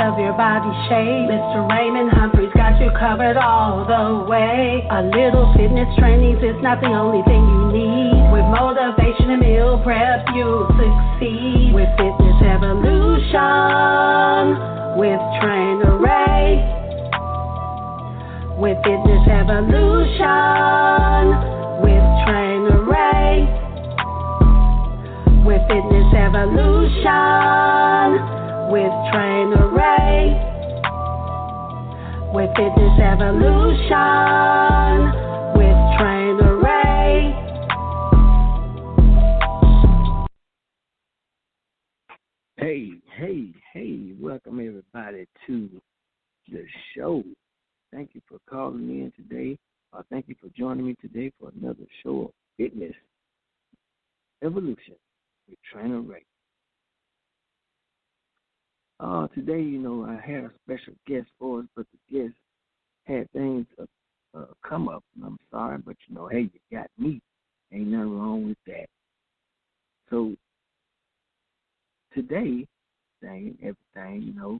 of your body shape. Mr. Raymond Humphrey's got you covered all the way. A little fitness training's is not the only thing you need. With motivation and meal prep, you'll succeed. With Fitness Evolution, with Trainer Ray. With Fitness Evolution, with Trainer Ray. With Fitness Evolution, with Trainer Ray. With Fitness Evolution, with Trainer Ray. Hey, welcome everybody to the show. Thank you for calling in today. Thank you for joining me today for another show of Fitness Evolution with Trainer Ray. Today, I had a special guest for us, but the guest had things come up, and I'm sorry, but hey, you got me. Ain't nothing wrong with that. So today, everything,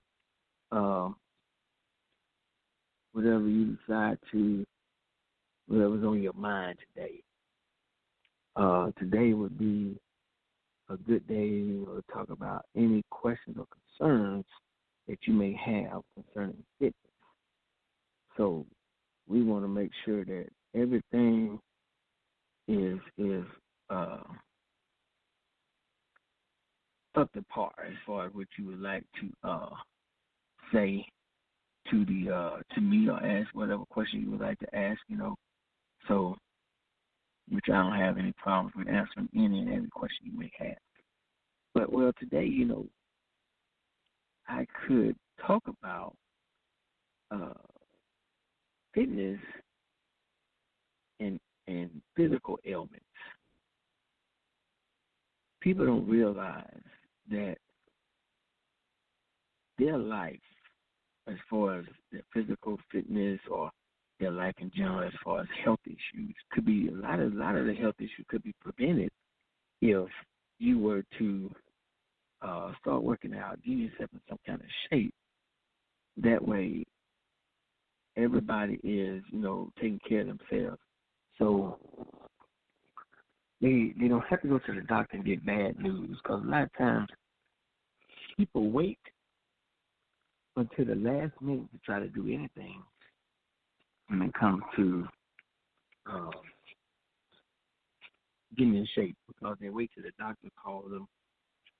whatever you decide to, whatever's on your mind today. Today would be a good day to talk about any questions or concerns that you may have concerning fitness. So we want to make sure that everything is up to par as far as what you would like to say to me or ask whatever question you would like to ask, So, which I don't have any problems with answering any and every question you may have. But, today, I could talk about fitness and physical ailments. People don't realize that their life, as far as their physical fitness or their life in general, as far as health issues, could be a lot of the health issues could be prevented if you were to start working out, get yourself in some kind of shape. That way, everybody is, taking care of themselves. So they don't have to go to the doctor and get bad news, because a lot of times people wait until the last minute to try to do anything when it comes to getting in shape, because they wait till the doctor calls them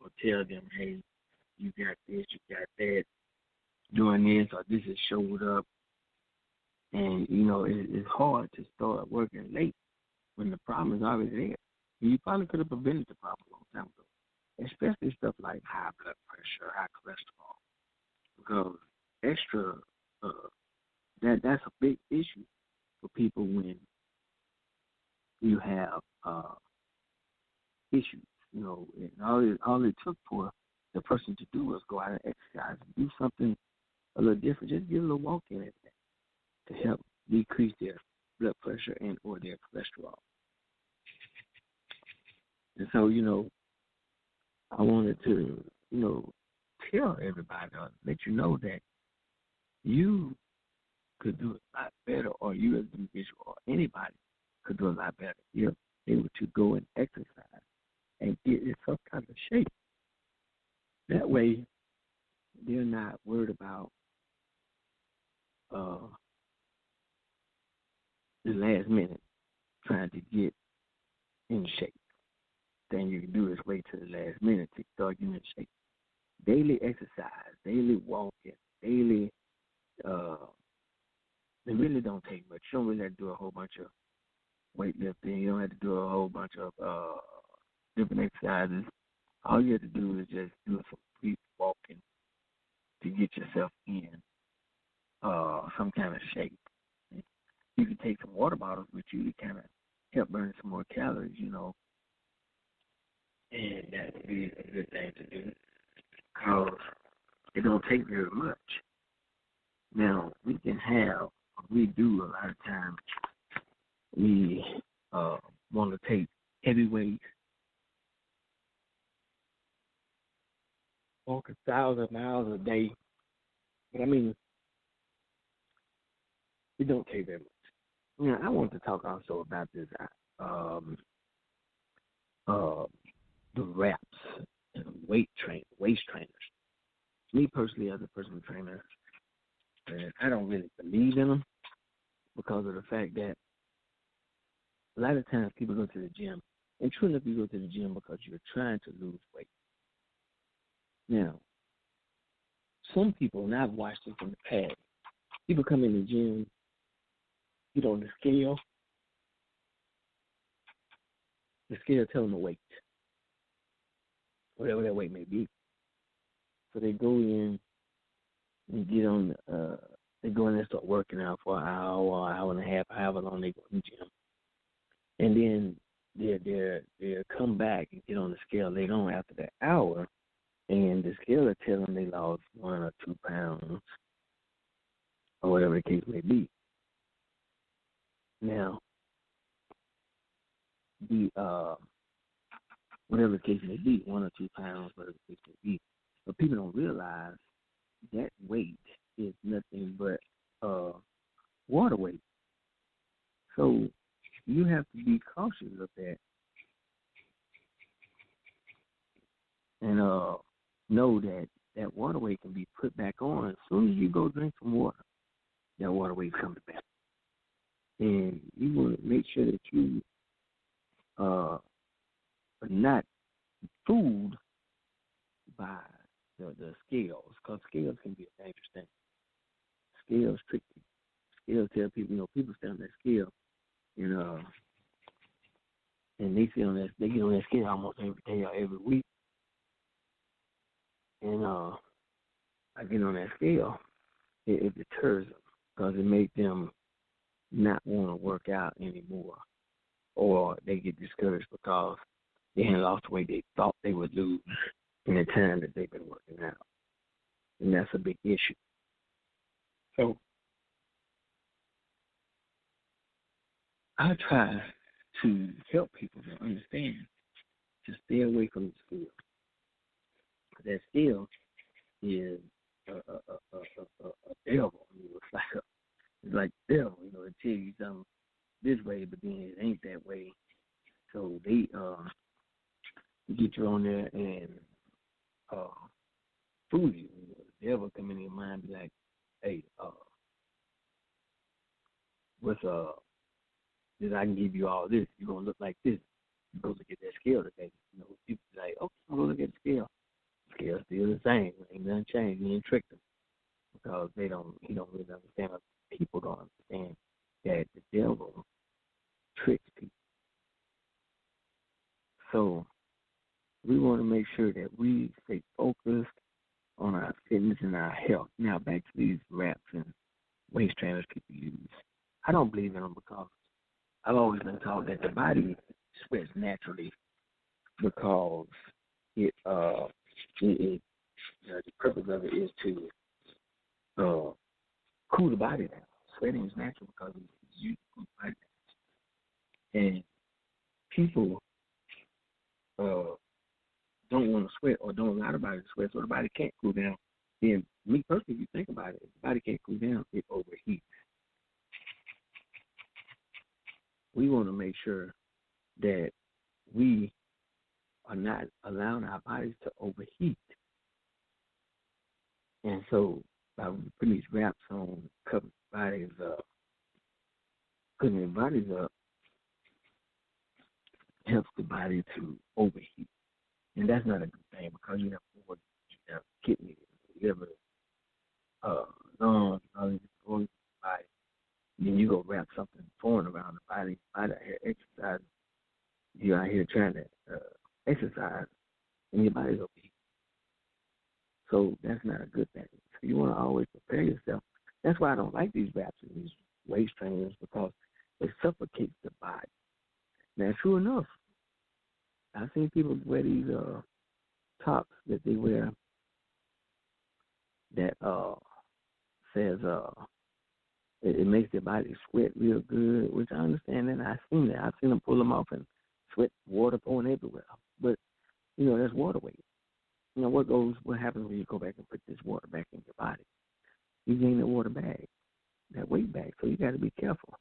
or tell them, hey, you got this, you got that, doing this, or this has showed up. And, it's hard to start working late when the problem is already there. You probably could have prevented the problem a long time ago, especially stuff like high blood pressure, high cholesterol, because extra, that's a big issue for people when you have issues, and all it took for the person to do was go out and exercise and do something a little different, just get a little walk in every day to help decrease their blood pressure and or their cholesterol. And so, I wanted to, tell everybody, or let you know that you could do it a lot better, or you as an individual or anybody could do a lot better if they were to go and exercise and get in some kind of shape. That way, they're not worried about the last minute trying to get in shape. Thing you can do is wait till the last minute to start getting in shape. Daily exercise, daily walking, daily, it really don't take much. You don't really have to do a whole bunch of weightlifting. You don't have to do a whole bunch of different exercises. All you have to do is just do some brief walking to get yourself in some kind of shape. You can take some water bottles with you to kind of help burn some more calories, and that would be a good thing to do, because it don't take very much. Now, we do a lot of times, we want to take heavy weights, walk 1,000 miles a day, But I mean, it don't take that much. Now, I want to talk also about this, um, uh, the reps and waist trainers. Me personally, as a personal trainer, I don't really believe in them because of the fact that a lot of times people go to the gym, and true enough, you go to the gym because you're trying to lose weight. Now, some people, and I've watched this in the past, people come in the gym, get on the scale tell them the weight, whatever that weight may be. So they go in and get on, they go in and start working out for an hour and a half, however long they go in the gym. And then they'll come back and get on the scale later on after that hour, and the scale will tell them they lost 1 or 2 pounds, or whatever the case may be. Now, the whatever the case may be, 1 or 2 pounds, whatever the case may be, but people don't realize that weight is nothing but water weight. So you have to be cautious of that and know that that water weight can be put back on as soon as you go drink some water. That water weight comes back, and you want to make sure that you are not fooled by the scales, because scales can be a dangerous thing. Scales trick people. Scales tell people, people stand on that scale, and they get on that scale almost every day or every week. And I get on that scale, it deters them because it makes them not want to work out anymore, or they get discouraged because they hadn't lost the weight they thought they would lose in the time that they've been working out, and that's a big issue. So I try to help people to understand to stay away from the scale. That scale is a devil. It's like the devil. It tells you something this way, but then it ain't that way. So they get you on there and fool you. The devil come in your mind and be like, hey, what's this? I can give you all this. You're gonna look like this. You go look at that scale today. People be like, okay, I'm gonna look at the scale. The scale's still the same. Ain't nothing changed. You ain't tricked them because he don't really understand. People don't understand that the devil tricks people. So we want to make sure that we stay focused on our fitness and our health. Now back to these wraps and waist trainers people use. I don't believe in them because I've always been taught that the body sweats naturally because the purpose of it is to cool the body down. Sweating is natural because it's used to cool the body down. And people don't want to sweat or don't allow the body to sweat, so the body can't cool down. Then, me personally, if you think about it, if the body can't cool down, it overheats. We want to make sure that we are not allowing our bodies to overheat. And so, by putting these wraps on, covering bodies up, putting their bodies up, helps the body to overheat. And that's not a good thing because you have kidneys, liver, lungs, all these organs in the body. Then you go wrap something foreign around the body. Body out here exercising. You're out here trying to exercise, and your body's overheating. So that's not a good thing. So you want to always prepare yourself. That's why I don't like these wraps and these waist trainers because it suffocates the body. Now, true enough, I've seen people wear these tops that they wear that says it makes their body sweat real good, which I understand and I've seen that. I've seen them pull them off and sweat, water pouring everywhere. But, that's water weight. What happens when you go back and put this water back in your body? you gain that water back, that weight back. So you got to be careful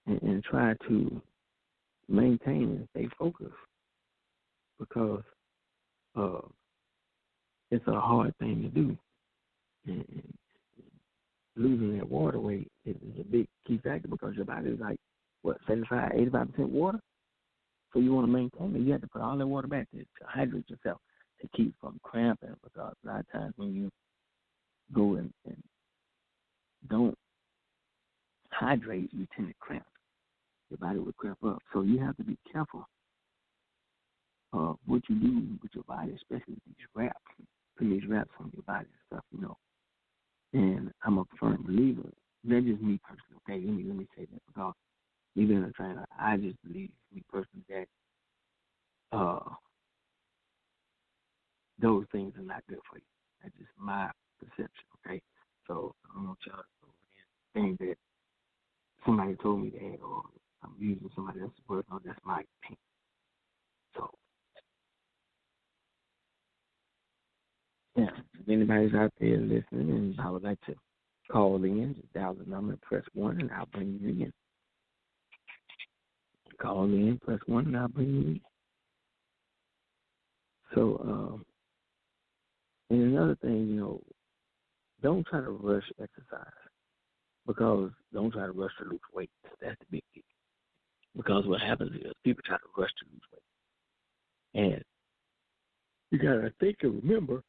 and try to maintain and stay focused because uh, it's a hard thing to do. And losing that water weight is a big key factor because your body is like, 75% water? So you want to maintain it. You have to put all that water back to hydrate yourself to keep from cramping because a lot of times when you go and don't hydrate, you tend to cramp. Your body will cramp up. So you have to be careful of what you do with your body, especially with these wraps, putting these wraps on your body and stuff. And I'm a firm believer. That's just me personally, okay? Let me say that because me being a trainer, I just believe, me personally, that those things are not good for you. That's just my perception, okay? So I don't want y'all to think that somebody told me that or I'm using somebody else's word. No, that's my opinion. So, yeah, if anybody's out there listening and I would like to call in, just dial the number and press 1 and I'll bring you in. Call in, press 1 and I'll bring you in. So, and another thing, don't try to rush exercise because don't try to rush to lose weight. That's the big key. Because what happens is people try to rush to lose weight. And you got to think and remember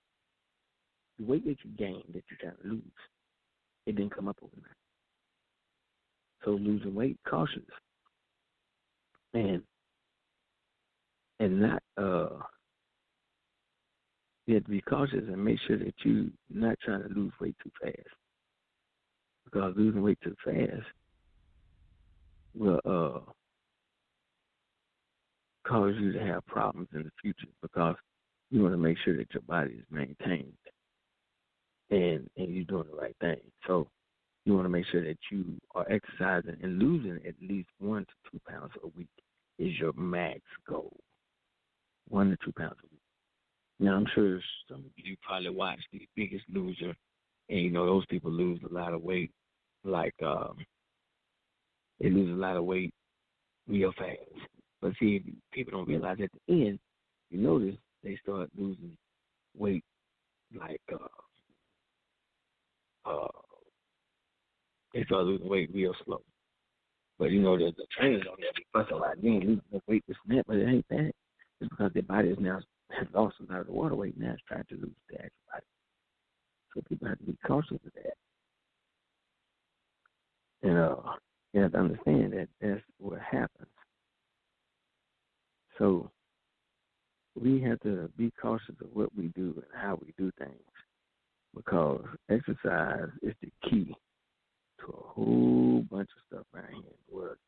the weight that you gain, that you're trying to lose, it didn't come up overnight. So losing weight, cautious. And not, you have to be cautious and make sure that you're not trying to lose weight too fast. Because losing weight too fast will cause you to have problems in the future because you want to make sure that your body is maintained and you're doing the right thing. So you want to make sure that you are exercising and losing at least 1 to 2 pounds a week is your max goal. 1 to 2 pounds a week. Now, I'm sure some of you probably watch The Biggest Loser, and, those people lose a lot of weight, like they lose a lot of weight real fast. But see, people don't realize at the end, you notice they start losing weight like they start losing weight real slow. But the trainers on there be fussing like, you ain't losing no weight this and that, but it ain't that. It's because their body is now has lost a lot of the water weight now it's trying to lose the actual body. So people have to be cautious of that. And you have to understand that that's what happens. So we have to be cautious of what we do and how we do things because exercise is the key to a whole bunch of stuff around here in the world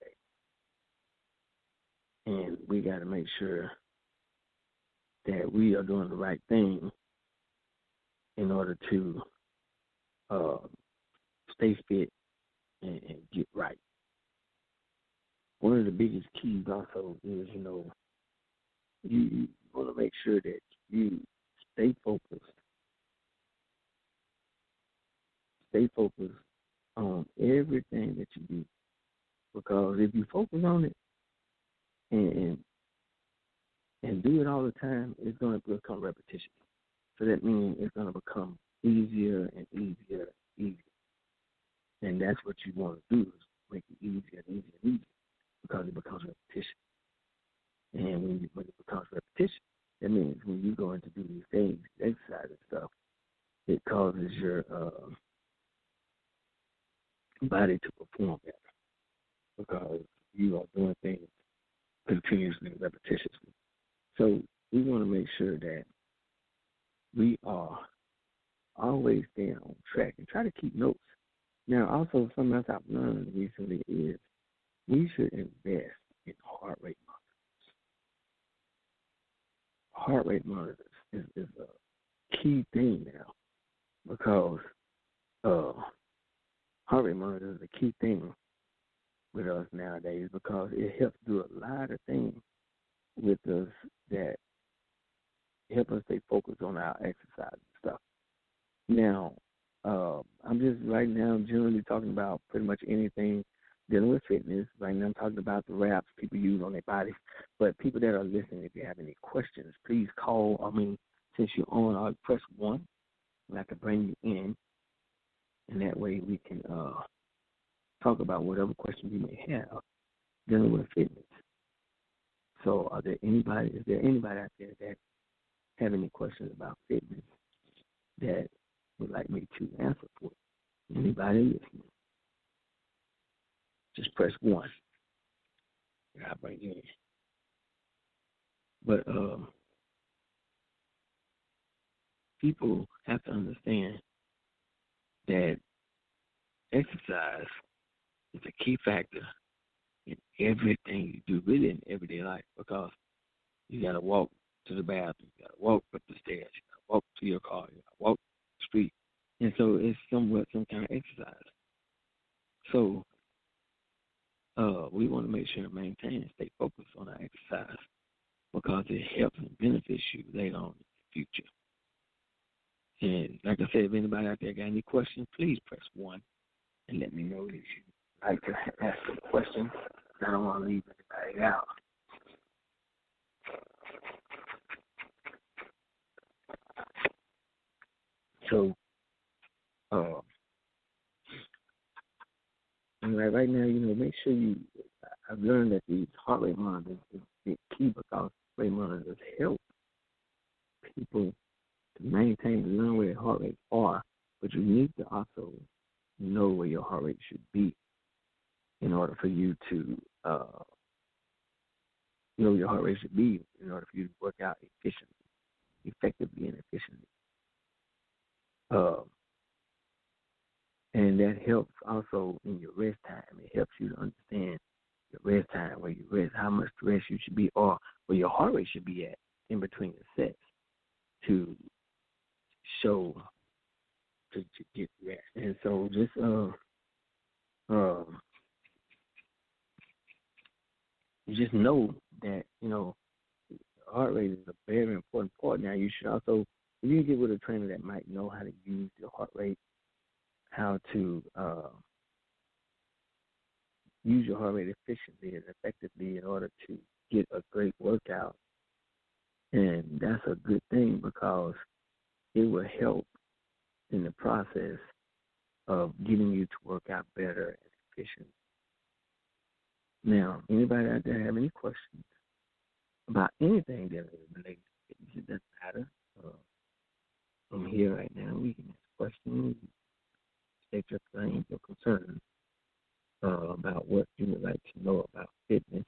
today. And we got to make sure that we are doing the right thing in order to stay fit and get right. One of the biggest keys also is, you want to make sure that you stay focused on everything that you do. Because if you focus on it and do it all the time, it's going to become repetition. So that means it's going to become easier and easier and easier. And that's what you want to do is make it easier and easier and easier because it becomes repetition. And when it becomes repetition, that means when you go in to do these things, exercise and stuff, it causes your body to perform better because you are doing things continuously and repetitiously. So we want to make sure that we are always staying on track and try to keep notes. Now, also, something else I've learned recently is we should invest in heart rate monitors. Heart rate monitors is a key thing now because heart rate monitors is a key thing with us nowadays because it helps do a lot of things with us that help us stay focused on our exercise and stuff. Now, I'm just right now generally talking about pretty much anything dealing with fitness. Right now I'm talking about the wraps people use on their bodies. But people that are listening, if you have any questions, please call. Since you're on, I'll press 1, and I can bring you in, and that way we can talk about whatever questions you may have dealing with fitness. So is there anybody out there that have any questions about fitness that would like me to answer for you? Anybody listening? Just press 1. And I'll bring you in. But people have to understand that exercise is a key factor in everything you do, really in everyday life, because you got to walk to the bathroom, you got to walk up the stairs, you got to walk to your car, you got to walk the street. And so it's somewhat some kind of exercise. So we want to make sure to maintain and stay focused on our exercise because it helps and benefits you later on in the future. And like I said, if anybody out there got any questions, please press 1 and let me know that you like to ask some questions. I don't want to leave anybody out. So, and right now, make sure I've learned that these heart rate monitors is key because rate monitors help people to maintain and learn where their heart rates are, but you need to also know where your heart rate should be in order for you to know your heart rate should be in order for you to work out effectively and efficiently. And that helps also in your rest time. It helps you to understand your rest time, where you rest, how much rest you should be, or where your heart rate should be at in between the sets to show to get rest. And so just you just know that, heart rate is a very important part. Now you should also, if you get with a trainer that might know how to use your heart rate, how to use your heart rate efficiently and effectively in order to get a great workout. And that's a good thing because it will help in the process of getting you to work out better and efficient. Now, anybody out there have any questions about anything that is related to fitness? It doesn't matter. I'm here right now. We can ask questions, state your claims or concerns about what you would like to know about fitness.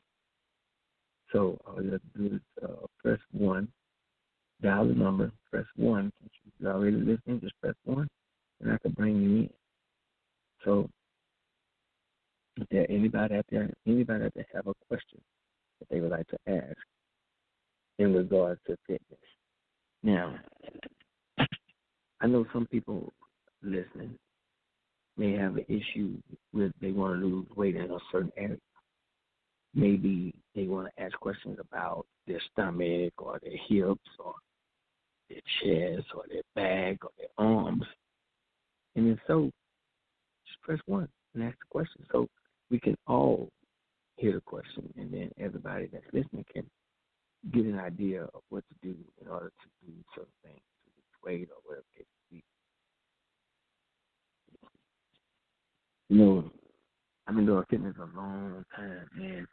So all you have to do is press 1, dial the number, press 1. Since you're already listening, just press 1, and I can bring you in. So is there anybody out there have a question that they would like to ask in regards to fitness? Now, I know some people listening may have an issue with they want to lose weight in a certain area. Maybe they want to ask questions about their stomach or their hips or their chest or their back or their arms. And if so, just press 1 and ask the question so we can all hear the question, and then everybody that's listening can get an idea of what to do in order to do certain things, to lose weight or whatever it may be. I've been doing fitness a long time, and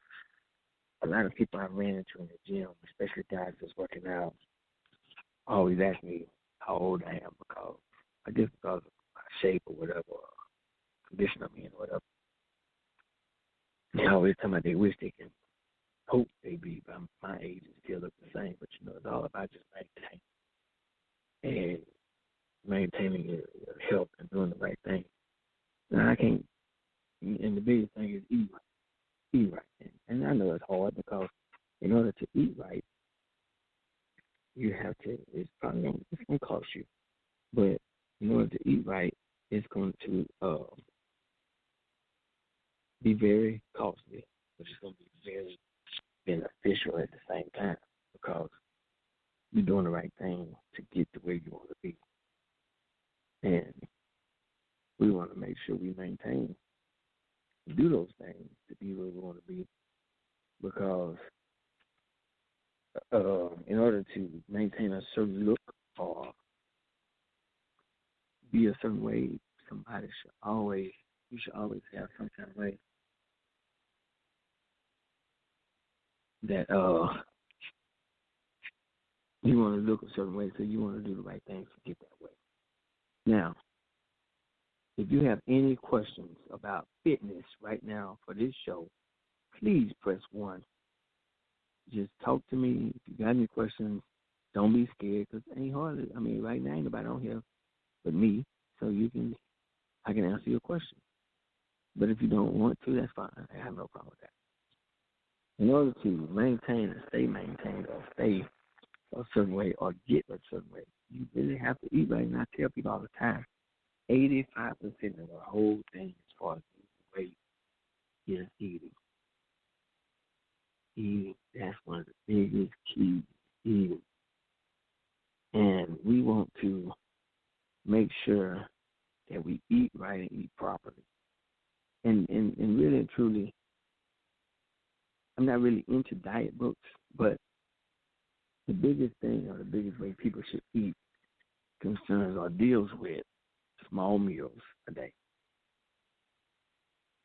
a lot of people I've ran into in the gym, especially guys that's working out, always ask me how old I am because of my shape or whatever, or condition I'm in or whatever. They always tell me they wish they can hope they be by my age and still look the same, but it's all about just maintaining your health and doing the right thing. Now I can't, and the biggest thing is eat right. And I know it's hard because in order to eat right, you have to, it's going to cost you, but in order to eat right, it's going to be very costly, but it's going to be very beneficial at the same time because you're doing the right thing to get to where you want to be. And We want to make sure we maintain, do those things to be where we want to be, because in order to maintain a certain look or be a certain way, you should always have some kind of way that you want to look a certain way, so you want to do the right things to get that way. Now, if you have any questions about fitness right now for this show, please press 1. Just talk to me. If you got any questions, don't be scared, because it ain't hard. I mean, right now, ain't nobody on here but me, so I can answer your question. But if you don't want to, that's fine. I have no problem with that. In order to maintain and stay maintained or stay a certain way or get a certain way, you really have to eat right. And I tell people all the time, 85% of the whole thing as far as weight is eating. Eating, that's one of the biggest keys, eating. And we want to make sure that we eat right and eat properly. And really and truly, I'm not really into diet books, but the biggest thing or the biggest way people should eat concerns or deals with small meals a day.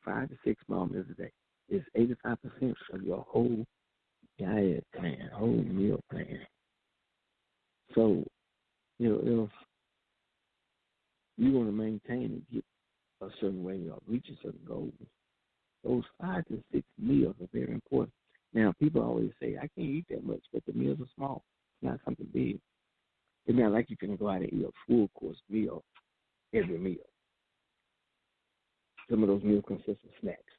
5 to 6 small meals a day is 85% of your whole diet plan, whole meal plan. So, if you want to maintain and get a certain way or reach a certain goal, those 5 to 6 meals are very important. Now, people always say, I can't eat that much, but the meals are small. It's not something big. It's not like you can go out and eat a full course meal every meal. Some of those meals consist of snacks.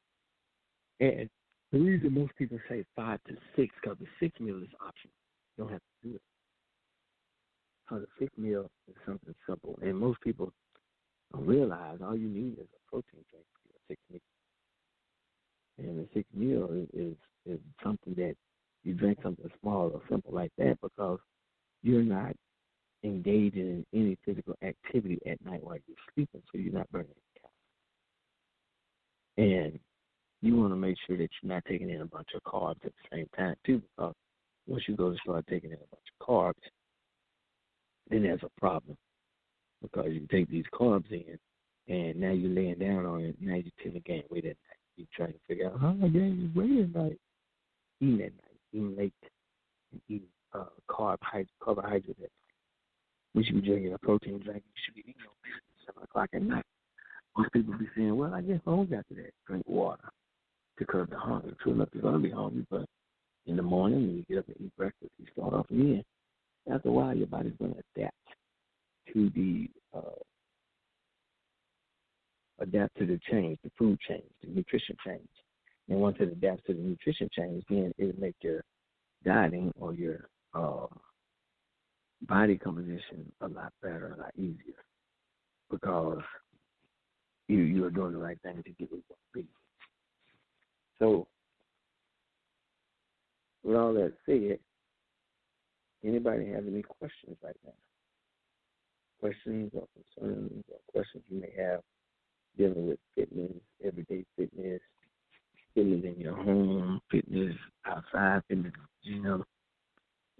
And the reason most people say 5 to 6, because the 6 meal is optional. You don't have to do it. Because the 6 meal is something simple. And most people don't realize all you need is a protein drink for your 6 meal. And the 6 meal is something that you drink something small or simple like that, because you're not engaging in any physical activity at night while you're sleeping, so you're not burning calories. And you want to make sure that you're not taking in a bunch of carbs at the same time, too, because once you go to start taking in a bunch of carbs, then there's a problem, because you take these carbs in, and now you're laying down on it, now you tend to gain weight at night. You're trying to figure out how I gain weight at night. Eating at night, eating late, and eating carbohydrates at night. We should be drinking a protein drink. You should be eating at 7 o'clock at night. Most people be saying, well, I guess hungry after that. Drink water to curb the hunger. True enough, you're going to be hungry, but in the morning when you get up and eat breakfast, you start off again. After a while, your body's going to adapt to the change, the food change, the nutrition change. And once it adapts to the nutrition change, then it'll make your dieting or your body composition a lot better, a lot easier, because you are doing the right thing to get where you want to be. So, with all that said, anybody have any questions right now? Questions or concerns or questions you may have dealing with fitness, everyday fitness, fitness in your home, fitness outside, fitness in the gym.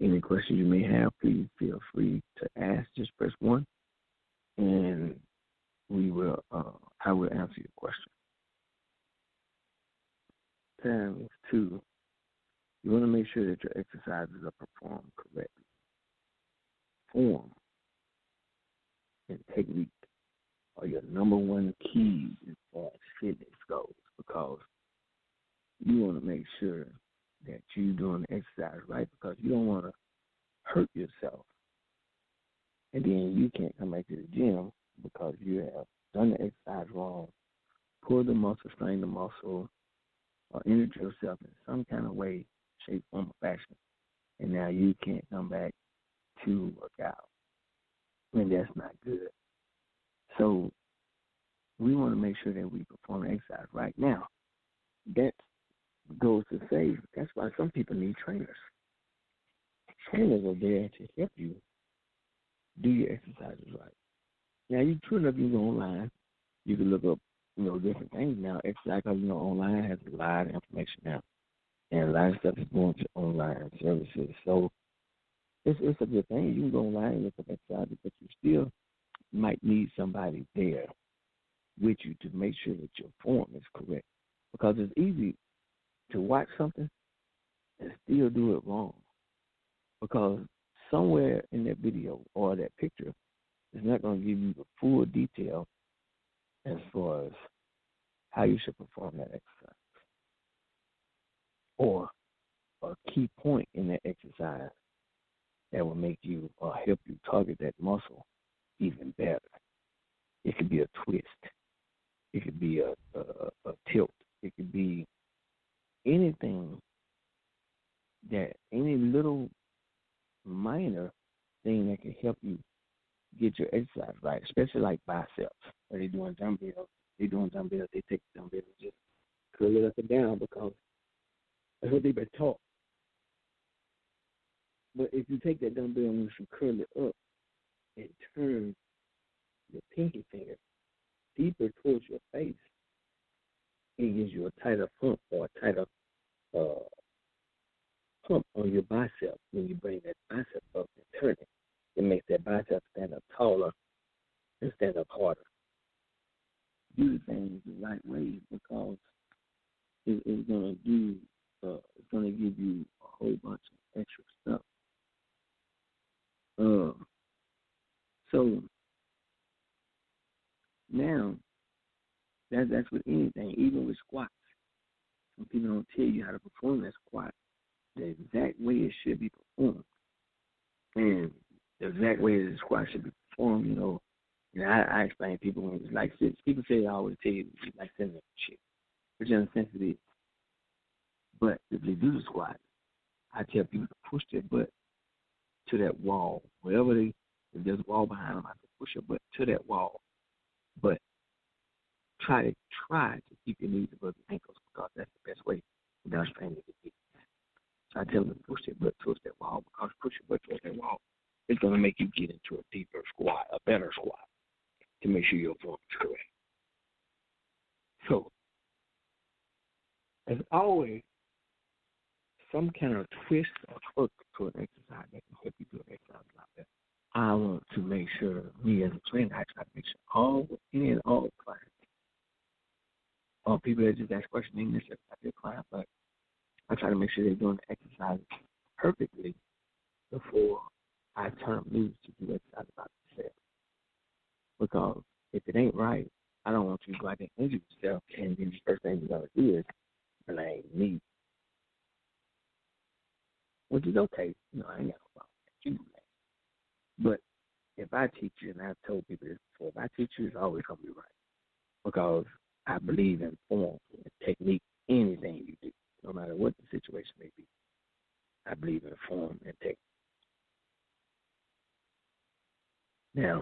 Any questions you may have, please feel free to ask. Just press 1, and I will answer your question. Times 2, you want to make sure that your exercises are performed correctly. Form and technique are your number one keys as far as fitness goes, because you want to make sure that you're doing the exercise right, because you don't want to hurt yourself. And then you can't come back to the gym because you have done the exercise wrong, pulled the muscle, strained the muscle, or injured yourself in some kind of way, shape, form, or fashion. And now you can't come back to work out. And that's not good. So we want to make sure that we perform the exercise right. Now, that goes to say that's why some people need trainers. Trainers are there to help you do your exercises right. Now, true enough, you go online You can look up, different things now. Exercise, because, online has a lot of information now. And a lot of stuff is going to online services. So it's a good thing. You can go online and look up exercise, but you still might need somebody there with you to make sure that your form is correct. Because it's easy to watch something and still do it wrong. Because somewhere in that video or that picture is not going to give you the full detail as far as how you should perform that exercise or a key point in that exercise that will make you or help you target that muscle even better. It could be a twist. It could be a tilt. It could be anything any little minor thing that can help you get your exercise right, especially like biceps. Or they're doing dumbbells. They take the dumbbells and just curl it up and down because that's what they've been taught. But if you take that dumbbell and you curl it up and turn your pinky finger deeper towards your face, it gives you a tighter pump or a tighter pump on your bicep when you bring that bicep up and turn it. It makes that bicep stand up taller and stand up harder. Do things the right way because it's going to do. It's going to give you a whole bunch of extra stuff. So now that's with anything, even with squats. Some people don't tell you how to perform that squat the exact way it should be performed. And the exact way the squat should be performed, I explain to people when it's like people say I always tell you it's like sitting up shit, which in a sense it is. But if they do the squat, I tell people to push their butt to that wall. If there's a wall behind them, I can push your butt to that wall. But try to keep your knees above your ankles because that's the best way without straining your feet. So I tell them to push their butt towards that wall because push your butt towards that wall is going to make you get into a deeper squat, a better squat, to make sure your form is correct. So, as always, some kind of twist or twerk to an exercise that can help you do an exercise a lot better. I want to make sure, me as a trainer, I try to make sure any and all clients, or people that just ask questions, they necessarily not their client, but I try to make sure they're doing the exercise perfectly before I turn them loose to do exercise about themselves. Because if it ain't right, I don't want you to go out there and injure yourself, and then the first thing you're going to do is blame me. Which is okay. I ain't got no problem with you. But if I teach you, and I've told people this before, if I teach you, it's always going to be right. Because I believe in form and technique, anything you do, no matter what the situation may be. I believe in form and technique. Now,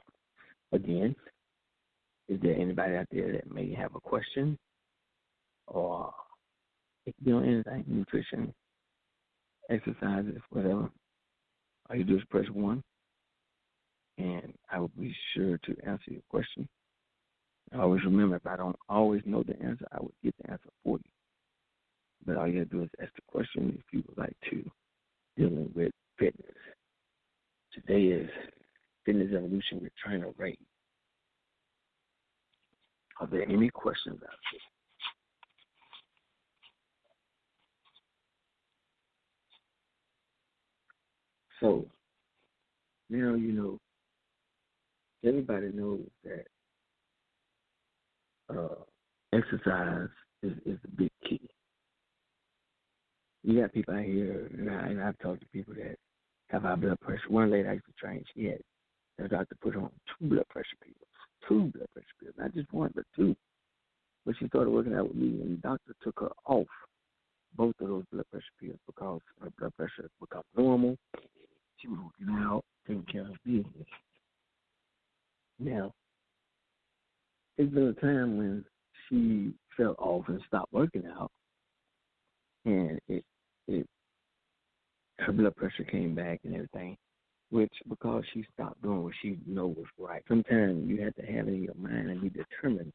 again, is there anybody out there that may have a question? Or it could be on anything, nutrition, exercises, whatever. All you do is press 1, and I will be sure to answer your question. I always remember, if I don't always know the answer, I would get the answer for you. But all you have to do is ask the question if you would like to dealing with fitness. Today is Fitness Evolution with Trainer Ray. Are there any questions out there? So, now everybody knows that exercise is the big key. You got people out here, and I've talked to people that have high blood pressure. One lady I used to train, she had the doctor put her on 2 blood pressure pills. Not just 1, but 2. But she started working out with me, and the doctor took her off both of those blood pressure pills because her blood pressure became normal. She was working out, taking care of her business. Now, it's been a time when she fell off and stopped working out, and her blood pressure came back and everything, which because she stopped doing what she know was right. Sometimes you have to have it in your mind and be determined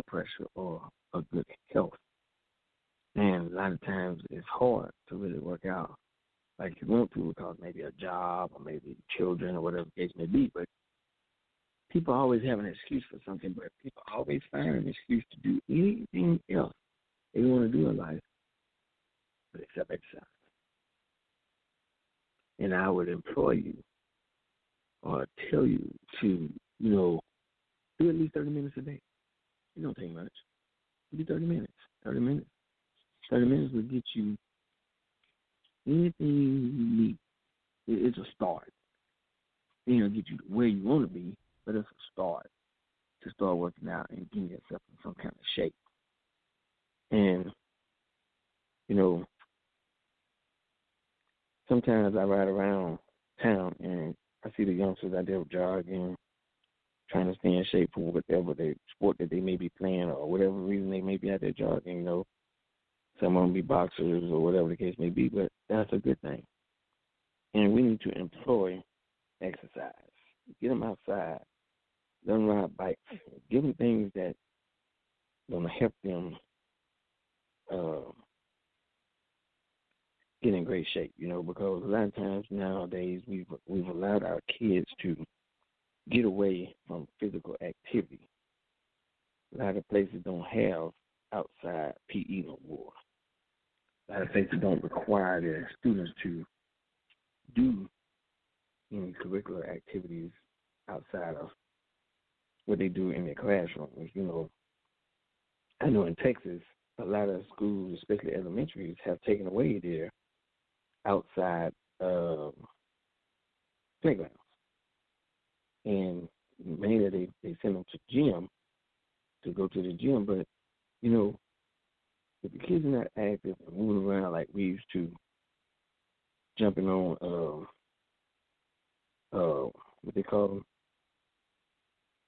blood pressure or a good health. And a lot of times it's hard to really work out like you want to because maybe a job or maybe children or whatever the case may be. But people always have an excuse for something, but people always find an excuse to do anything else they want to do in life except exercise. And I would implore you or tell you to, do at least 30 minutes a day. It don't take much. Do 30 minutes. 30 minutes. 30 minutes will get you anything you need. It's a start. It ain't gonna get you where you want to be, but it's a start to start working out and getting yourself in some kind of shape. And, sometimes I ride around town and I see the youngsters out there jogging, trying to stay in shape for whatever sport that they may be playing or whatever reason they may be out there jogging, Some of them be boxers or whatever the case may be, but that's a good thing. And we need to employ exercise. Get them outside. Let them ride bikes. Give them things that going to help them get in great shape, because a lot of times nowadays we've allowed our kids to get away from physical activity. A lot of places don't have outside PE no more. A lot of places don't require their students to do any curricular activities outside of what they do in their classrooms. I know in Texas, a lot of schools, especially elementaries, have taken away their outside playgrounds. And mainly they send them to gym, to go to the gym. But, if the kids are not active and moving around like we used to, jumping on, what they call them,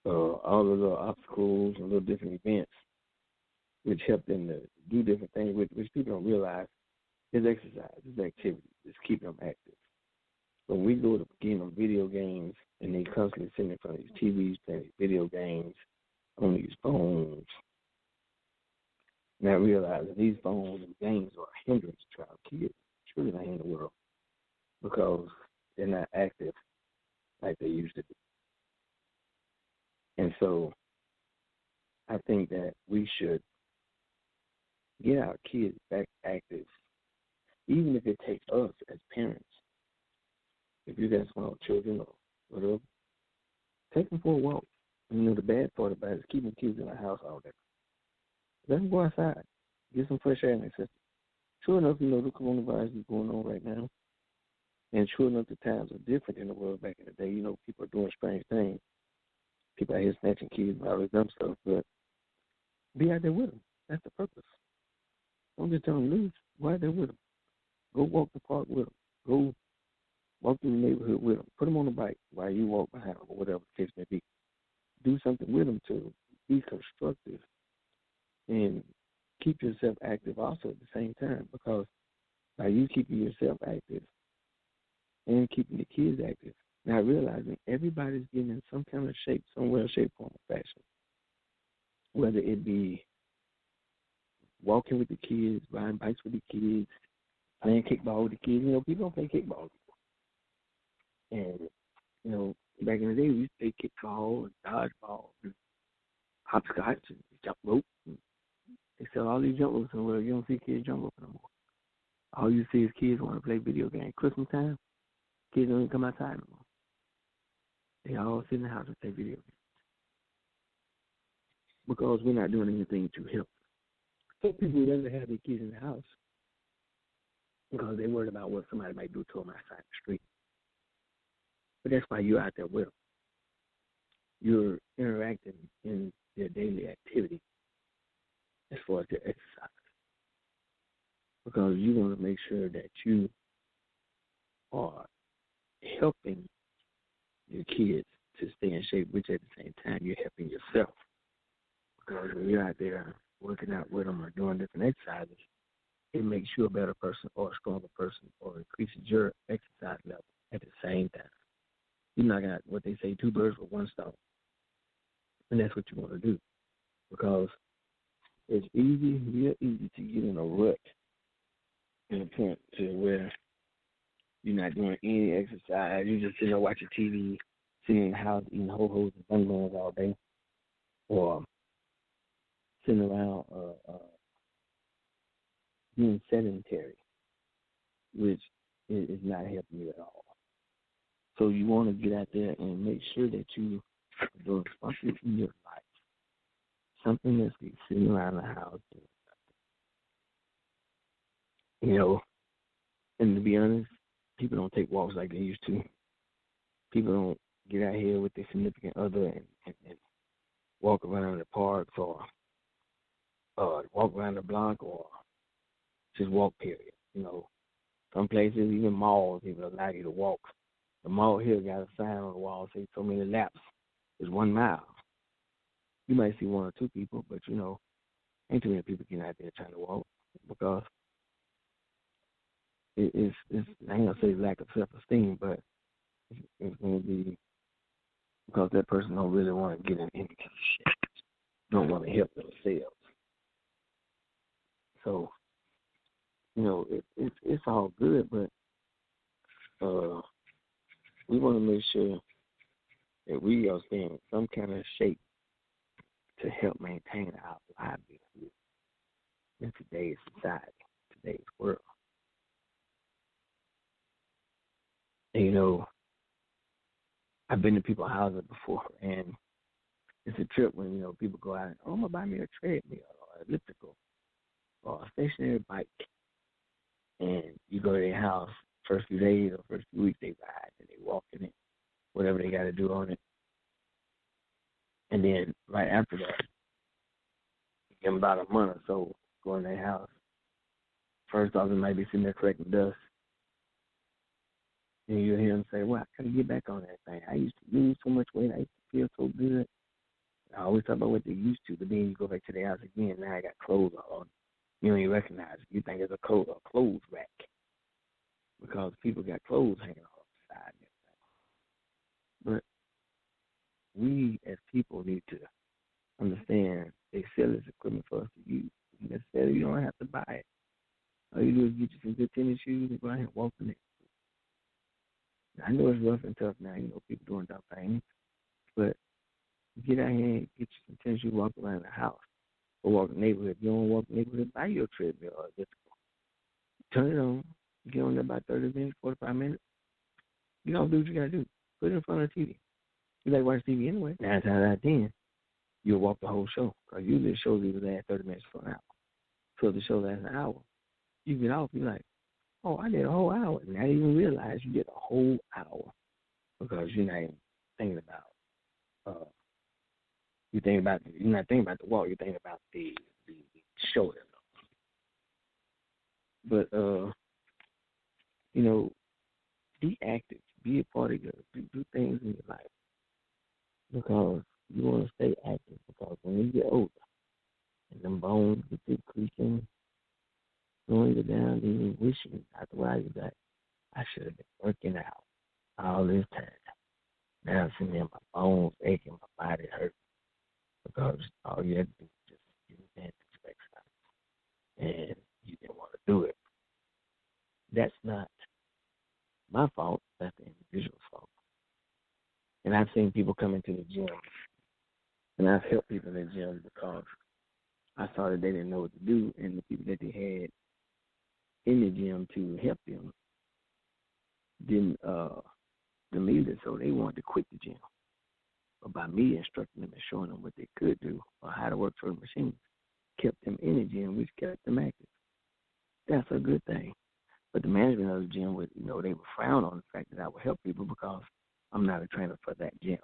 all the little obstacles and little different events, which help them to do different things, which people don't realize is exercise, is activity, is keeping them active. When we go to game them video games and they constantly sitting in front of these TVs playing video games on these phones, and I realize that these phones and games are a hindrance to our kids. Truly not in the world because they're not active like they used to be. And so I think that we should get our kids back active, even if it takes us as parents. If you got small children or whatever, take them for a walk. The bad part about it is keeping kids in the house all day. Let them go outside, get some fresh air in their system. Sure enough, the coronavirus is going on right now. And sure enough, the times are different in the world back in the day. People are doing strange things. People out here snatching kids and all this dumb stuff. But be out there with them. That's the purpose. Don't just tell them loose. Go out there with them. Go walk the park with them. Go walk through the neighborhood with them. Put them on a bike while you walk behind them or whatever the case may be. Do something with them to be constructive and keep yourself active also at the same time, because by you keeping yourself active and keeping the kids active, now realizing everybody's getting in some kind of shape, somewhere, shape, form, or fashion, whether it be walking with the kids, riding bikes with the kids, playing kickball with the kids. People don't play kickball anymore. And, back in the day, we used to play kickball and dodgeball and hopscotch and jump rope. They sell all these jump ropes in the world. You don't see kids jump rope no more. All you see is kids want to play video games. Christmas time, kids don't even come outside no more. They all sit in the house and play video games because we're not doing anything to help. So people would rather have their kids in the house because they're worried about what somebody might do to them outside the street. But that's why you're out there with them. You're interacting in their daily activity as far as their exercise, because you want to make sure that you are helping your kids to stay in shape, which at the same time you're helping yourself. Because when you're out there working out with them or doing different exercises, it makes you a better person or a stronger person or increases your exercise level at the same time. You're not got what they say, two birds with one stone. And that's what you want to do, because It's easy, real easy to get in a rut in a point to where you're not doing any exercise. You just sitting there watching TV, sitting in the house eating ho-hos and bun all day, or sitting around being sedentary, which is not helping you at all. So you want to get out there and make sure that you are doing something in your life, something that's like sitting around the house, you know. And to be honest, people don't take walks like they used to. People don't get out here with their significant other and walk around the parks or walk around the block or just walk, period. You know, some places, even malls, even allow you to walk. The mall here got a sign on the wall saying so many laps is 1 mile. You might see one or two people, but, you know, ain't too many people getting out there trying to walk because it's I ain't going to say lack of self-esteem, but it's going to be because that person don't really want to get in any kind of shit, don't want to help themselves. So, you know, it's all good, but we want to make sure that we are staying in some kind of shape to help maintain our livelihood in today's society, today's world. And, you know, I've been to people's houses before, and it's a trip when, you know, people go out and, oh, I'm going to buy me a treadmill or an elliptical or a stationary bike. And you go to their house, first few days or first few weeks, they ride and they walk in it, whatever they got to do on it. And then right after that, give them about a month or so, go in their house. First off, it might be sitting there collecting dust. And you'll hear them say, well, I got to get back on that thing. I used to lose so much weight. I used to feel so good. I always talk about what they used to, but then you go back to their house again. Now I got clothes all on. You don't even recognize it. You think it's a clothes rack because people got clothes hanging off the side and everything. But we as people need to understand they sell this equipment for us to use. Necessarily, you don't have to buy it. All you do is get you some good tennis shoes and go ahead and walk in it. I know it's rough and tough now, you know, people doing dumb things, but get out here and get you some tennis shoes, walk around the house or walk the neighborhood. If you don't walk the neighborhood, buy your treadmill or elliptical. Turn it on. Get on there about 30 minutes, 45 minutes. You don't do what you got to do. Put it in front of the TV. You like to watch TV anyway. 9 times out of 10, you'll walk the whole show because usually the show either last 30 minutes for an hour. So if the show lasts an hour, you get off, you're like, oh, I did a whole hour. And I didn't even realize you did a whole hour because you're not even thinking about, you're not thinking about the walk, you're thinking about the show. But, you know, be active, be a part of do things in your life because you want to stay active because when you get older and them bones get to creaking, slowing you down, then you wishing after a while you're like, I should have been working out all this time. Now I'm sitting there, my bones aching, my body hurt because all you had to do was just get in and exercise. And you didn't want to do it. That's not my fault. That's the individual's fault. And I've seen people come into the gym, and I've helped people in the gym because I saw that they didn't know what to do, and the people that they had in the gym to help them didn't believe it, so they wanted to quit the gym. But by me instructing them and showing them what they could do or how to work certain machines, kept them in the gym, which kept them active. That's a good thing. But the management of the gym would, you know, they would frown on the fact that I would help people because I'm not a trainer for that gym.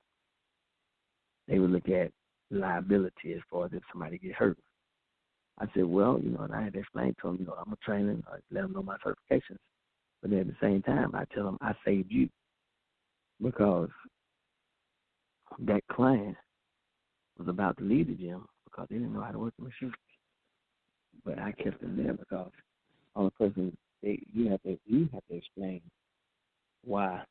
They would look at liability as far as if somebody get hurt. I said, well, you know, and I had to explain to them, you know, I'm a trainer, and I let them know my certifications. But then at the same time, I tell them I saved you because that client was about to leave the gym because they didn't know how to work the machine. But I kept them there because on the person, you have to explain why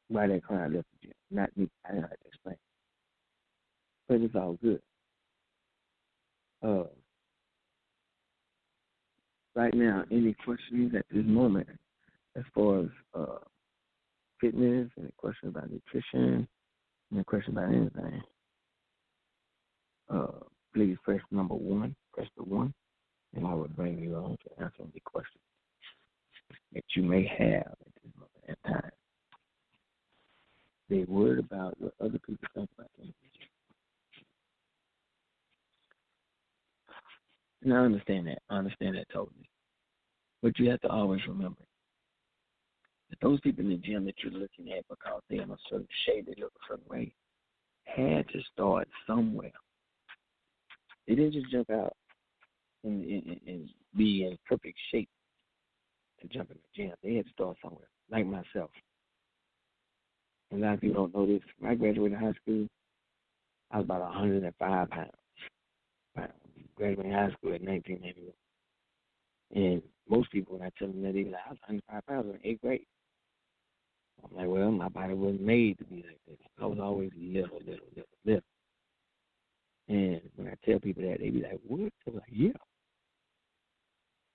why that client left the gym, not me. I didn't have to explain. But it's all good. Uh, right now, any questions at this moment as far as fitness, any questions about nutrition, any questions about anything, uh, please press number one, press the one, and I will bring you on to answer any questions that you may have at this moment in time. They're worried about what other people think about them. And I understand that. I understand that totally. But you have to always remember that those people in the gym that you're looking at because they're in a certain shape, they look a certain way, had to start somewhere. They didn't just jump out and be in perfect shape to jump in the gym. They had to start somewhere, like myself. And a lot of people don't know this. When I graduated high school, I was about 105 pounds. Graduated high school in 1991. And most people, when I tell them that, they be like, I was 105 pounds in 8th grade. I'm like, well, my body wasn't made to be like this. I was always little. And when I tell people that, they be like, what? I'm like, yeah.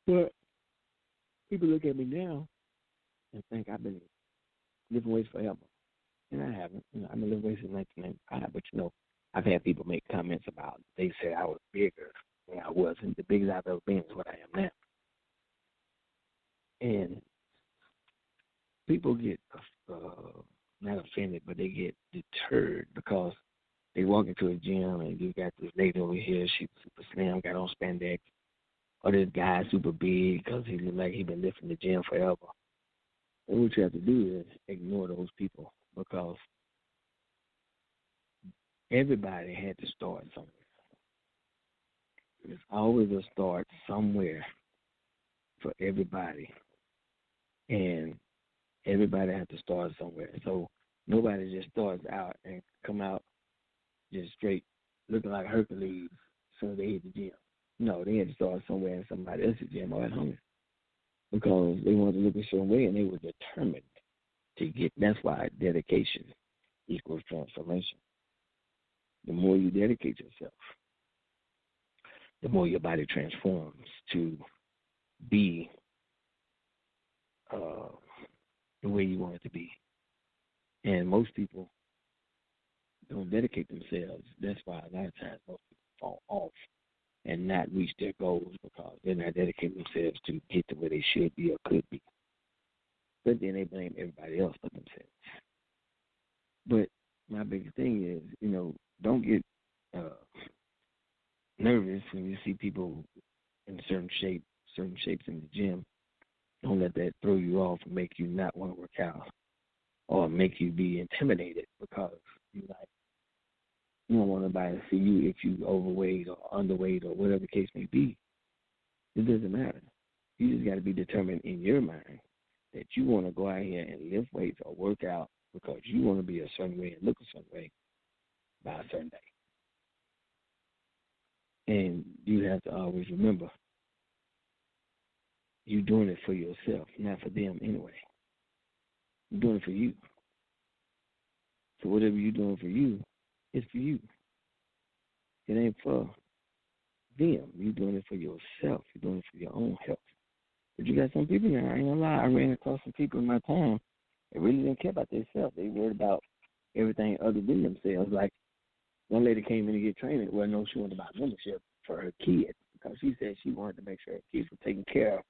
But people look at me now and think I've been lifting weights forever. And I haven't. I've been lifting weights since 1995. But, I've had people make comments about, they said I was bigger than I was. And the biggest I've ever been is what I am now. And people get not offended, but they get deterred because they walk into a gym and you got this lady over here, she's super slim, got on spandex, or this guy super big because he look like he been lifting the gym forever. And what you have to do is ignore those people because everybody had to start somewhere. There's always a start somewhere for everybody. And everybody has to start somewhere. So nobody just starts out and come out just straight looking like Hercules so they hit the gym. No, they had to start somewhere in somebody else's gym or at home because they wanted to look a certain way and they were determined to get. That's why dedication equals transformation. The more you dedicate yourself, the more your body transforms to be the way you want it to be. And most people don't dedicate themselves. That's why a lot of times most people fall off and not reach their goals because they're not dedicating themselves to get to where they should be or could be. But then they blame everybody else but themselves. But my biggest thing is, don't get nervous when you see people in certain shapes in the gym. Don't let that throw you off and make you not want to work out or make you be intimidated because you don't want nobody to see you if you overweight or underweight or whatever the case may be. It doesn't matter. You just got to be determined in your mind that you want to go out here and lift weights or work out because you want to be a certain way and look a certain way by a certain day. And you have to always remember, you're doing it for yourself, not for them anyway. You're doing it for you. So whatever you're doing for you, it's for you. It ain't for them. You're doing it for yourself. You're doing it for your own health. But you got some people now, I ain't gonna lie, I ran across some people in my time that really didn't care about themselves. They worried about everything other than themselves. Like one lady came in to get training. Well, no, she wanted to buy membership for her kids because she said she wanted to make sure her kids were taken care of.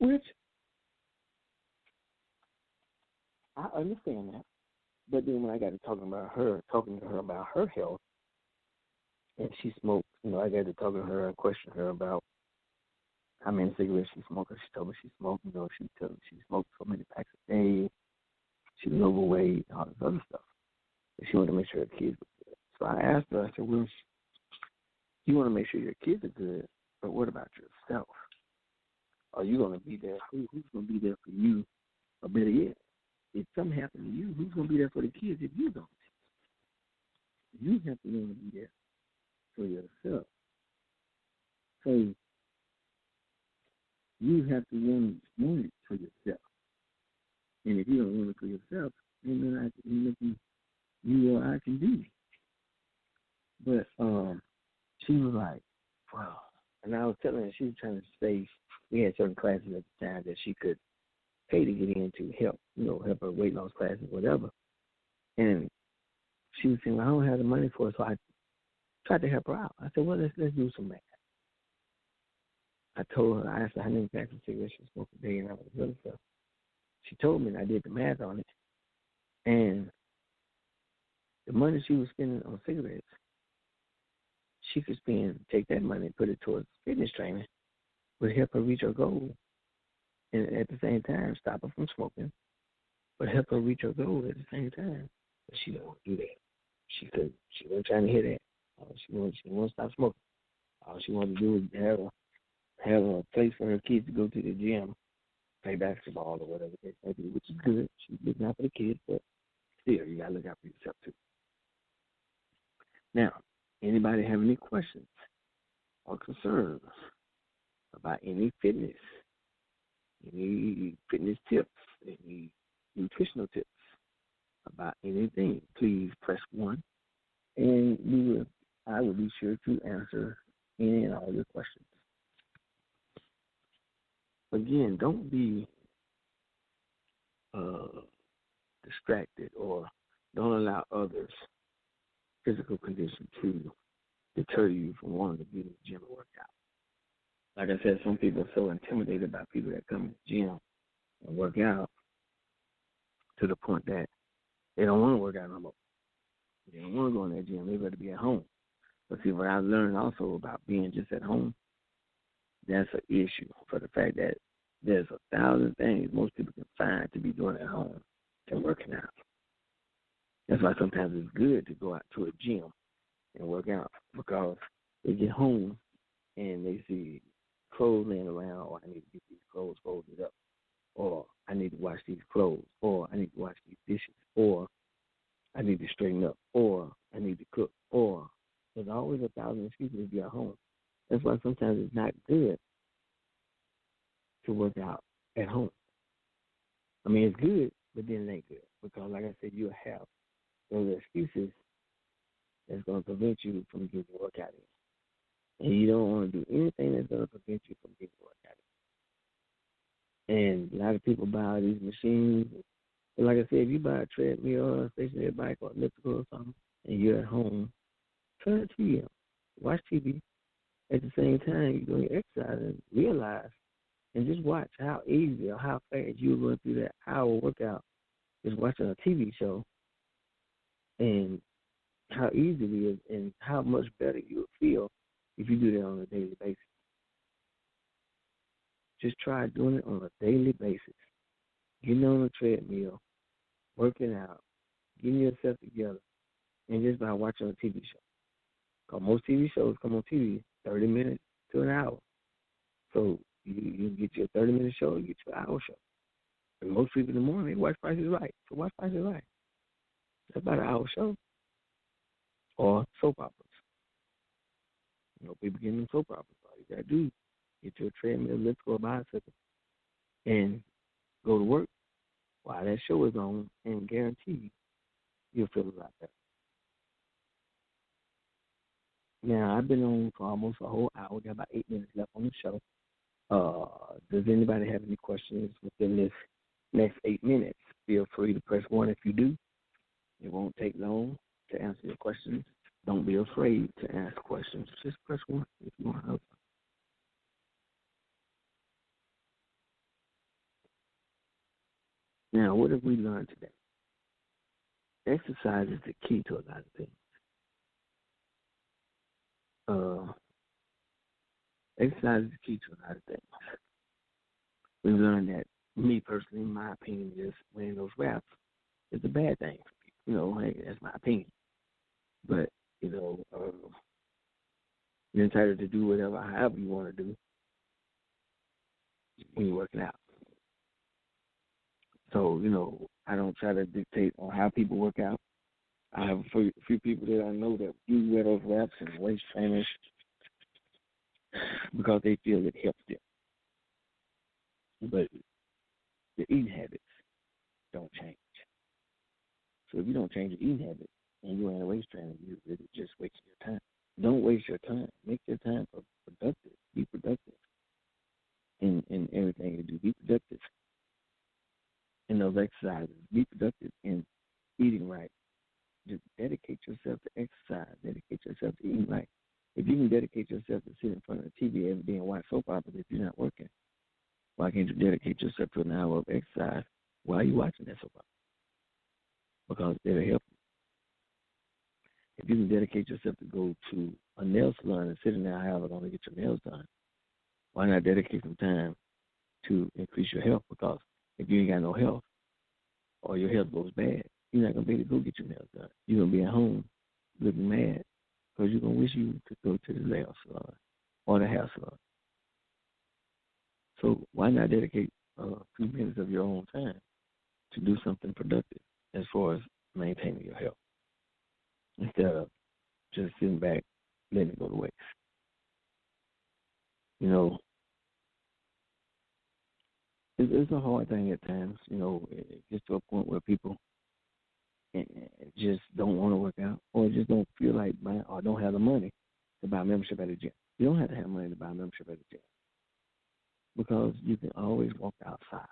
Which I understand that. But then when I got to talking to her about her health, and she smoked, I got to talk to her and question her about how many cigarettes she smoked. She told me she smoked, she smoked so many packs a day. She was overweight, all this other stuff. And she wanted to make sure her kids were good. So I asked her, I said, well, you want to make sure your kids are good, but what about yourself? Are you going to be there? Who's going to be there for you? Or better yet, if something happens to you, who's going to be there for the kids if you don't? You have to want to be there for yourself. So you have to want it for yourself. And if you don't want it for yourself, then nothing you or I can do. But she was like, and she was trying to say we had certain classes at the time that she could pay to get in to help, help her weight loss classes, whatever. And she was saying, well, I don't have the money for it, so I tried to help her out. I said, well, let's do some math. I told her, I asked her how many packs of cigarettes she smoked a day and all this other stuff. She told me, and I did the math on it. And the money she was spending on cigarettes, she could take that money and put it towards fitness training, would help her reach her goal. And at the same time, stop her from smoking, but help her reach her goal at the same time. But she didn't want to do that. She wasn't trying to hear that. She didn't want to stop smoking. All she wanted to do was have a place for her kids to go to the gym, play basketball or whatever it may be, which is good. She's looking out for the kids, but still, you got to look out for yourself too. Now, anybody have any questions or concerns about any fitness tips, any nutritional tips about anything, please press 1, and I will be sure to answer any and all your questions. Again, don't be distracted or don't allow others' physical condition to deter you from wanting to be in the gym and work out. Like I said, some people are so intimidated by people that come to the gym and work out to the point that they don't want to work out no more. They don't want to go in that gym. They better be at home. But see, what I learned also about being just at home, that's an issue for the fact that there's 1,000 things most people can find to be doing at home than working out. That's why sometimes it's good to go out to a gym and work out, because they get home and they see clothes laying around, or I need to get these clothes folded up, or I need to wash these clothes, or I need to wash these dishes, or I need to straighten up, or I need to cook, or there's always 1,000 excuses to be at home. That's why sometimes it's not good to work out at home. I mean, it's good, but then it ain't good, because like I said, you'll have those excuses that's going to prevent you from getting the workout in. And you don't want to do anything that's going to prevent you from getting the workout in. And a lot of people buy these machines. And like I said, if you buy a treadmill or a stationary bike or elliptical or something, and you're at home, turn the TV on. Watch TV. At the same time, you're doing your exercise, and realize and just watch how easy or how fast you're going through that hour workout just watching a TV show, and how easy it is and how much better you'll feel if you do that on a daily basis. Just try doing it on a daily basis. Getting on a treadmill, working out, getting yourself together, and just by watching a TV show. Because most TV shows come on TV 30 minutes to an hour. So you get your 30-minute show, you get your hour show. And most people in the morning, they watch Price is Right. So watch Price is Right. That's about an hour show. Or soap operas. People getting them soap operas. All you got to do, get your treadmill, lift, or a bicycle, and go to work while that show is on, and guarantee you'll feel a lot better. Now, I've been on for almost a whole hour. Got about 8 minutes left on the show. Does anybody have any questions within this next 8 minutes? Feel free to press 1 if you do. It won't take long to answer your questions. Don't be afraid to ask questions. Just press 1 if you want help. Now, what have we learned today? Exercise is the key to a lot of things. Exercise is the key to a lot of things. We've learned that, me personally, my opinion is wearing those wraps is a bad thing for people. Hey, that's my opinion. But, you're entitled to do whatever, however you want to do when you're working out. So, I don't try to dictate on how people work out. I have a few people that I know that do wear those wraps and waist trainers because they feel it helps them. But the eating habits don't change. So if you don't change your eating habits and you're in a waist trainer, you're really just wasting your time. Don't waste your time. Make your time productive. be productive in everything you do. Be productive in those exercises. Be productive in eating right. Just dedicate yourself to exercise. Dedicate yourself to eating right. If you can dedicate yourself to sit in front of the TV every day and watch soap operas if you're not working, why can't you dedicate yourself to an hour of exercise while you're watching that soap opera? Because it'll help you. If you can dedicate yourself to go to a nail salon and sit in there however long to get your nails done, why not dedicate some time to increase your health? Because if you ain't got no health or your health goes bad, you're not going to be able to go get your nails done. You're going to be at home looking mad because you're going to wish you could go to the nail salon or the hair salon. So why not dedicate a few minutes of your own time to do something productive as far as maintaining your health instead of just sitting back, letting it go to waste? You know, it's a hard thing at times. You know, it gets to a point where people just don't want to work out or just don't feel like buying or don't have the money to buy a membership at a gym. You don't have to have money to buy a membership at a gym because you can always walk outside.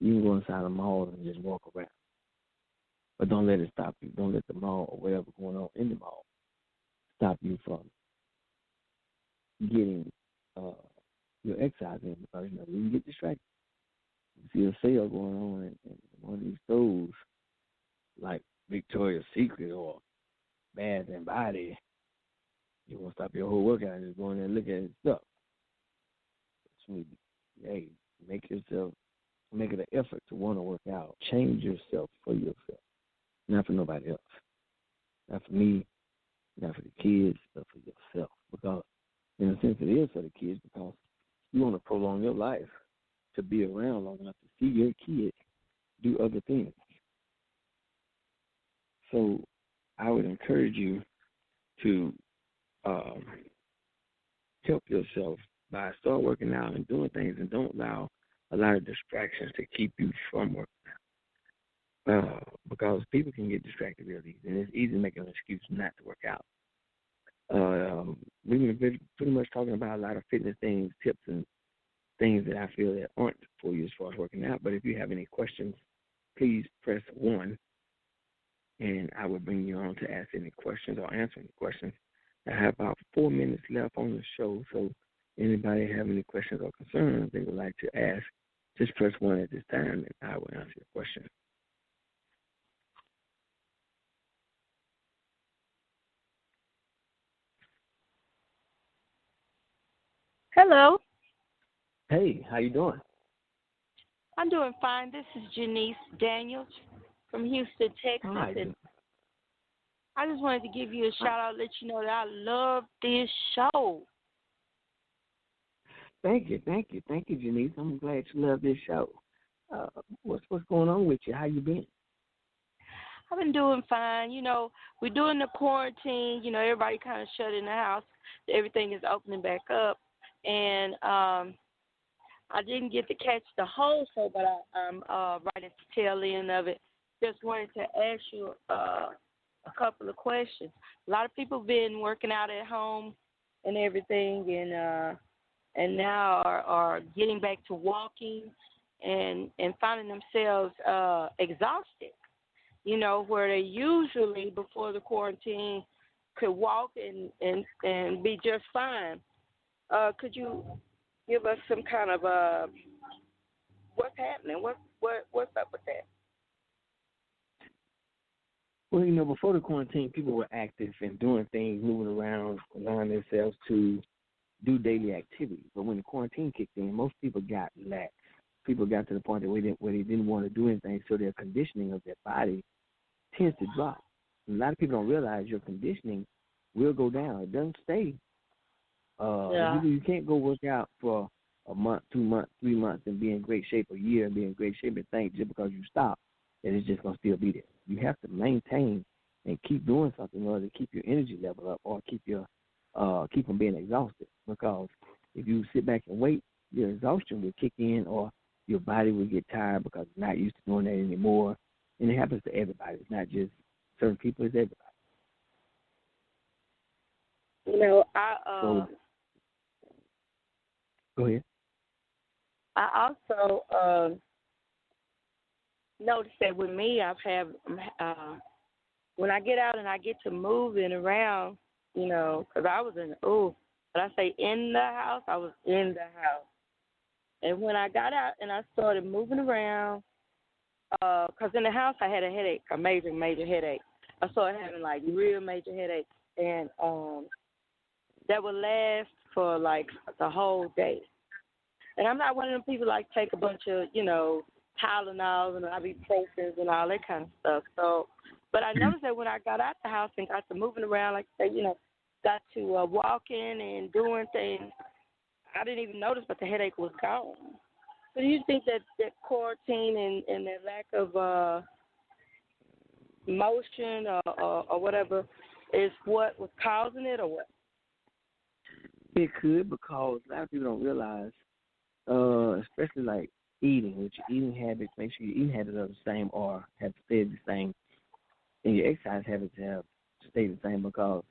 You can go inside a mall and just walk around. But don't let it stop you. Don't let the mall or whatever going on in the mall stop you from getting your exercise in because, you know, you can get distracted. You see a sale going on in one of these stores like Victoria's Secret or Bath and Body. You won't stop your whole workout and just go in there and look at stuff. So, hey, make it an effort to want to work out. Change yourself for yourself, not for nobody else. Not for me, not for the kids, but for yourself. Because, in a sense, it is for the kids because you want to prolong your life to be around long enough to see your kids do other things. So I would encourage you to help yourself by start working out and doing things and don't allow a lot of distractions to keep you from working out. Because people can get distracted real easy, and it's easy to make an excuse not to work out. We've been pretty much talking about a lot of fitness things, tips, and things that I feel that aren't for you as far as working out. But if you have any questions, please press 1, and I will bring you on to ask any questions or answer any questions. I have about 4 minutes left on the show, so anybody have any questions or concerns they would like to ask, just press 1 at this time, and I will answer your question. Hello. Hey, how you doing? I'm doing fine. This is Janice Daniels from Houston, Texas. Hi. And I just wanted to give you a shout out, let you know that I love this show. Thank you, Janice. I'm glad you love this show. What's going on with you? How you been? I've been doing fine. You know, we're doing the quarantine. You know, everybody kind of shut in the house. Everything is opening back up. And I didn't get to catch the whole show, but I'm right at the tail end of it. Just wanted to ask you a couple of questions. A lot of people been working out at home and everything, and now are getting back to walking and finding themselves exhausted. You know, where they usually before the quarantine could walk and be just fine. Could you give us some kind of what's happening? What's up with that? Well, you know, before the quarantine, people were active and doing things, moving around, allowing themselves to do daily activities. But when the quarantine kicked in, most people got lax. People got to the point where they didn't want to do anything, so their conditioning of their body tends to drop. And a lot of people don't realize your conditioning will go down. It doesn't stay. You can't go work out for a month, 2 months, 3 months and be in great shape, a year and be in great shape and think just because you stop that it's just going to still be there. You have to maintain and keep doing something in order to keep your energy level up or keep from being exhausted. Because if you sit back and wait, your exhaustion will kick in or your body will get tired because it's not used to doing that anymore. And it happens to everybody. It's not just certain people, it's everybody. You know, Go ahead. I also noticed that with me, when I get out and I get to moving around, because I was but I say in the house, I was in the house. And when I got out and I started moving around, because in the house I had a headache, a major, major headache. I started having like real major headaches, and that would last for like the whole day. And I'm not one of them people like take a bunch of, Tylenol and ibuprofen and all that kind of stuff. So, but I noticed that when I got out the house and got to moving around, like I say, got to walking and doing things, I didn't even notice, but the headache was gone. So do you think that quarantine and that lack of motion or whatever is what was causing it, or what? It could, because a lot of people don't realize, especially like eating, with your eating habits, make sure your eating habits are the same or have stayed the same, and your exercise habits have stayed the same, because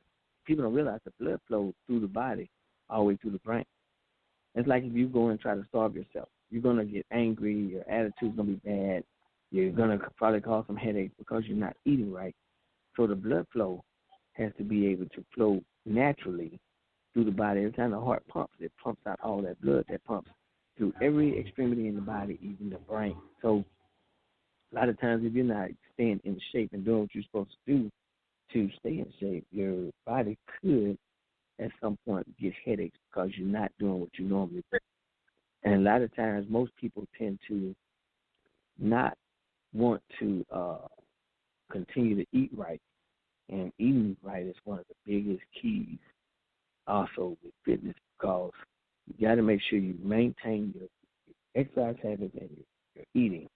people don't realize the blood flow through the body all the way through the brain. It's like if you go and try to starve yourself, you're going to get angry, your attitude's going to be bad, you're going to probably cause some headaches because you're not eating right. So the blood flow has to be able to flow naturally through the body. Every time the heart pumps, it pumps out all that blood that pumps through every extremity in the body, even the brain. So a lot of times if you're not staying in shape and doing what you're supposed to do to stay in shape, your body could at some point get headaches because you're not doing what you normally do. And a lot of times most people tend to not want to continue to eat right. And eating right is one of the biggest keys also with fitness, because you got to make sure you maintain your exercise habits and your eating.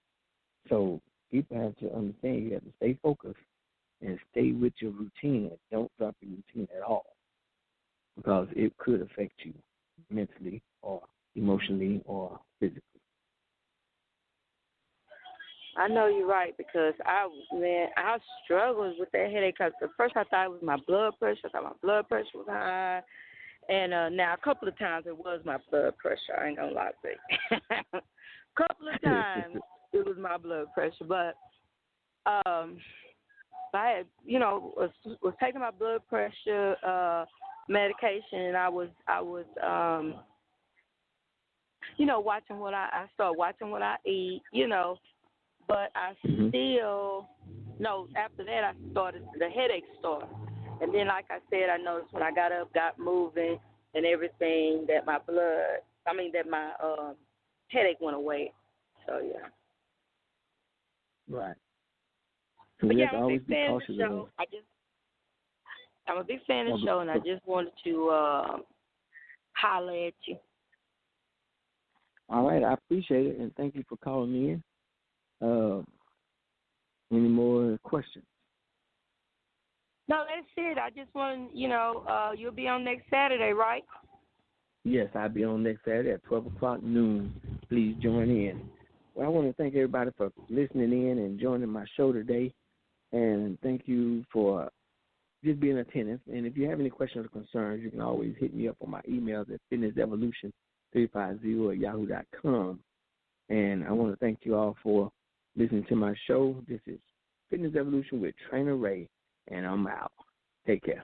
So people have to understand you have to stay focused and stay with your routine and don't drop your routine at all, because it could affect you mentally or emotionally or physically. I know you're right, because I struggled with that headache. Cause at first I thought it was my blood pressure. I thought my blood pressure was high, and now a couple of times it was my blood pressure. I ain't gonna lie to you. A couple of times it was my blood pressure, but I had, was taking my blood pressure medication, and I was watching what I started watching what I eat, but I still, no, after that the headache started. And then, like I said, I noticed when I got up, got moving and everything, that my headache went away. So, yeah. Right. But yeah, I'm a big fan of the show. I'm a big fan of the show, and I just wanted to holler at you. All right, I appreciate it, and thank you for calling me in. Any more questions? No, that's it. I just want to, you'll be on next Saturday, right? Yes, I'll be on next Saturday at 12 o'clock noon. Please join in. Well, I want to thank everybody for listening in and joining my show today, and thank you for just being attentive. And if you have any questions or concerns, you can always hit me up on my emails at fitnessevolution350@yahoo.com. And I want to thank you all for listening to my show. This is Fitness Evolution with Trainer Ray, and I'm out. Take care.